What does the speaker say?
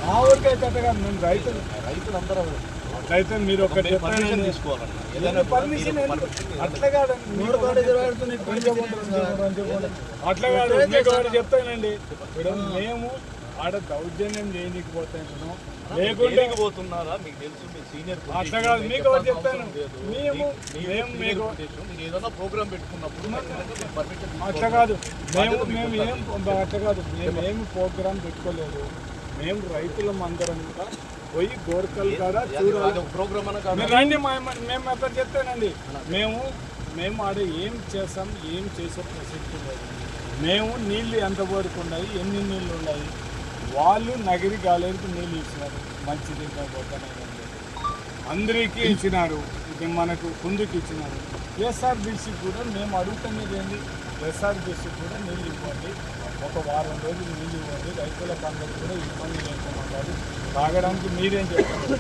మా ఊరికైతే అట్లా కాదు, మేము రైతులందరూ మీరు ఒక పర్మిషన్ తీసుకోవాలన్నా పర్మిషన్ అట్లా కాదండి, అట్లా కాదు. మీకు ఒకటి చెప్తానండి, ఇప్పుడు మేము ఆడ దౌర్జన్యం చేయకపోతాను లేకుంటే పోతున్నారా మీకు తెలుసు, మీ సీనియర్ అట్లా కాదు. మీకు ఒకటి చెప్తాను, మేము ఏదైనా ప్రోగ్రామ్ పెట్టుకున్నప్పుడు అట్లా కాదు, అట్లా కాదు, మేమేమి ప్రోగ్రామ్ పెట్టుకోలేదు. మేము రైతులం అందరం కూడా పోయి గోరకల్ కాదా చూడాలి ప్రోగ్రామ్ రండి. మేము అక్కడ చెప్తానండి, మేము ఆడ ఏం చేస్తాం, ఏం చేసే ప్రసక్తి లేదు. మేము నీళ్ళు ఎంతవరకు ఉన్నాయి, ఎన్ని నీళ్ళు ఉన్నాయి, వాళ్ళు నగిరి గాలేరికి నీళ్ళు ఇచ్చినారు, మంచిది పోతానే అందరికీ ఇచ్చినారు, ఇది మనకు కుందుకి ఇచ్చినారు. ఎస్ఆర్బీసీ కూడా మేము అడుగుతున్నది ఏంటి, ఎస్ఆర్బీసీ కూడా నీళ్ళు ఇవ్వండి, ఒక వారం రోజులు నీళ్ళు ఇవ్వండి, రైతులకు అందరూ కూడా ఇబ్బంది లేకుండా తాగడానికి మీరేం చెప్తారు.